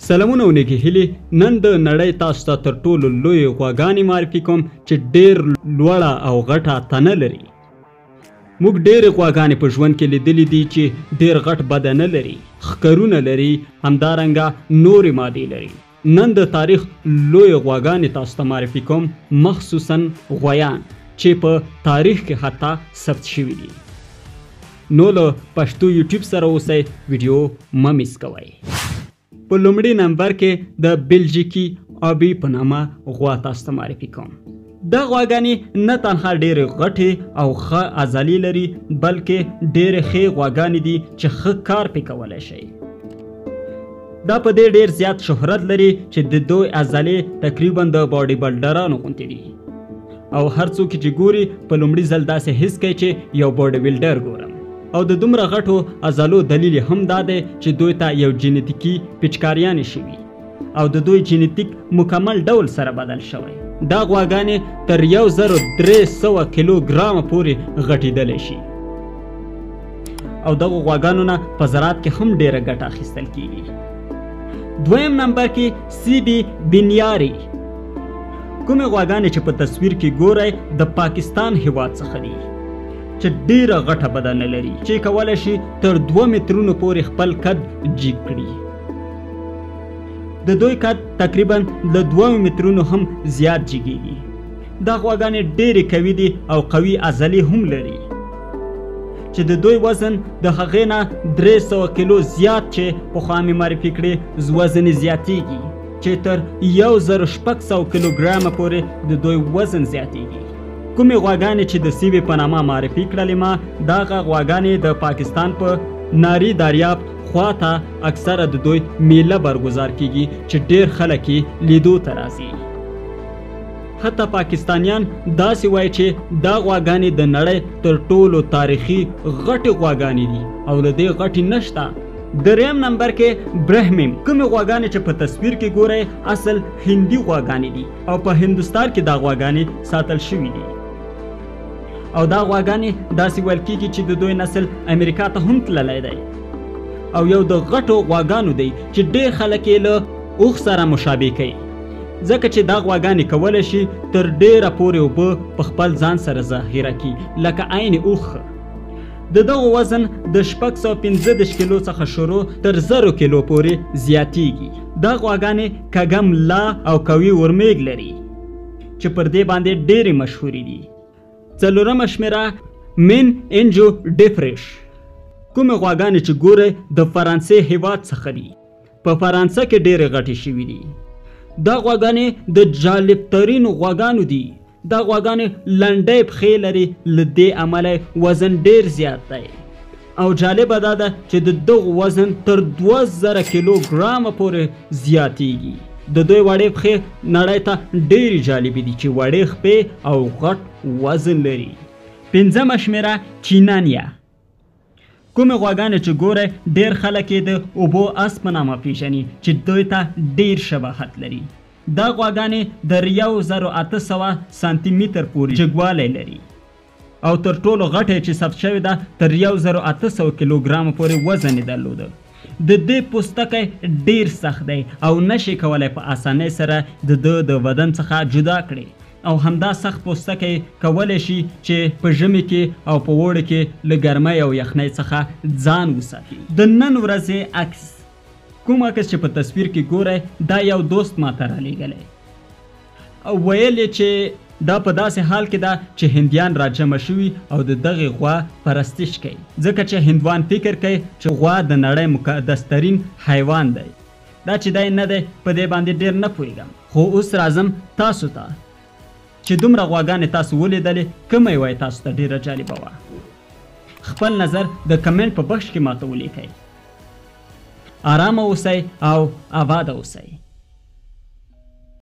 سلامونه ونګي هلي نن د نړۍ تاسو ته تر ټولو لوی غواګانې معرفي کوم چې ډېر لوړه او غټه تنه لري. موږ ډېرې غواګانې په ژوند کې لیدلې دي چې ډېر غټ بدن نه لري، ښکرونه لري، همدارنګه نورې مادې لري. نن د تاریخ لوی غواګانې تاسو ته معرفي کوم، مخصوصا غویان چې په تاریخ کې حتی ثبت شوي دي. نو له پښتو یوټیوب سره اوسئ، ویډیو مه میس کوئ. په لومړي نمبر کې د بلژیکي آبي په نامه غوا تاسو ته معرفي کوم. دا غواګانې نه تنها ډېرې غټې او ښه عضلې لري، بلکې ډېرې ښې غواګانې دي چې ښه کار پې کولی شي. دا په دې ډېر زیات شهرت لري چې د دوی عضلې تقریبا د باډي بلډرانو غوندې دي، او هر څوک چې ګوري په لومړي ځل داسې حس کوي چې یو باډي بلډر ګورم. او د دومره غټو عضلو دلیل هم دا دی چې دوی ته یو جینیتیکي پیچکاریانې شوي او د دوی جینیتیک مکمل ډول سره بدل شوی. دا غواګانې تر 1300 کیلوګرامه پورې غټېدلی شي، او دغو غواګانو نه په زراعت کې هم ډېره ګټه اخیستل کیږي. دویم نمبر کې سی بي بینیاري. کومې غواګانې چې په تصویر کې ګورئ د پاکستان هیواد څخه دي، چې ډیره غټه بدن لري چې کولی شي تر 2 مترونو پورې خپل قد جیګ کړي. د دوی قد تقریبا له 2 مترونو هم زیات جیګیږي. دا غواګانې ډیرې قوي دي او قوي عضلې هم لري چې د دوی وزن د هغې نه 300 کیلو زیات چې پخوا مې معرفي کړې وزن زیاتیږي، چې تر 1600 کیلوګرامه پورې د دوی وزن زیاتیږي. کومې غواګانې چې د سیبې په نامه معرفي کړلې ما، دغه غواګانې د پاکستان په ناری دریاب خواته اکثره د دوی میله برګزار کیږي چې ډېر خلک یې لیدو ته راځي. حتی پاکستانیان داسې وایي چې دا غواګانې د نړۍ تر ټولو تاریخي غټې غواګانې دي، او له دې غټې نشته. دریم نمبر کې برهمیم. کومې غواګانې چې په تصویر کې ګورئ اصل هندي غواګانې دي، او په هندوستان کې دا غواګانې ساتل شوي دي. او دا غواګانې داسې ویل کېږي چې د دوی نسل امریکا ته هم تللی دی، او یو د غټو غواګانو دی چې ډېر خلک یې له اوښ سره مشابه کوي، ځکه چې دا غواګانې کولی شي تر ډېره پورې اوبه په خپل ځان سره ذخیره کړي لکه عین اوښ. د دغو وزن د 615 کیلو څخه شروع تر 0 کیلو پورې زیاتیږي. دا غواګانې کږه ملا او قوي ورمیږ لري چې پر دې باندې ډېرې مشهورې دي. څلورمه شمېره مین انجو ډیفریش. کومې غواګانې چې ګورئ د فرانسې هیواد څخه دي، په فرانسه کې ډېرې غټې شوي دي. دا غواګانې د جالبترینو غواګانو دي. دا غواګانې لنډۍ پښې لري، له دې امله وزن ډېر زیات دی، او جالبه دا ده چې د دغو وزن تر 2000 کیلوګرامه پورې زیاتیږي. د دوی وړې پښې نړۍ ته ډېرې جالبې دي چې وړې خپې او غټ وزن لري. پنځمه شمېره چینانیا. کومې غواګانې چې ګورئ ډېر خلک یې د اوبو اس په نامه پیژني چې دوی ته ډېر شباهت لري. دا غواګانې د 1800 سانتي متر پورې جګوالی لري، او تر ټولو غټه چې ثبت شوې ده تر 1800 کیلوګرامه پورې وزن یې درلوده. د دې پوستکی ډېر سخت دی او نشي کولی په اسانۍ سره د بدن څخه جدا کړي، او همدا سخت پوستکی کولی شي چې په ژمي کې او په اوړي کې له ګرمۍ او یخنۍ څخه ځان وساتي. د نن ورځې عکس. کوم عکس چې په تصویر کې ګورئ دا یو دوست ماته رالیږلی، او ویل یې چې دا په داسې حال کې ده چې هندیان راجمع شوي او د دغې غوا پرستش کوي، ځکه چې هندوان فکر کوي چې غوا د نړۍ مقدس ترین حیوان دی. دا چې دی نه دی په دې باندې ډېر نه پوهېږم، خو اوس راځم تاسو ته چې دومره غواګانې تاسو ولیدلې، کومه یوه تاسو ته ډېره جالبه وه؟ خپل نظر د کمنټ په بخش کې ماته ولیکئ. آرامه اوسئ او آباده اوسئ.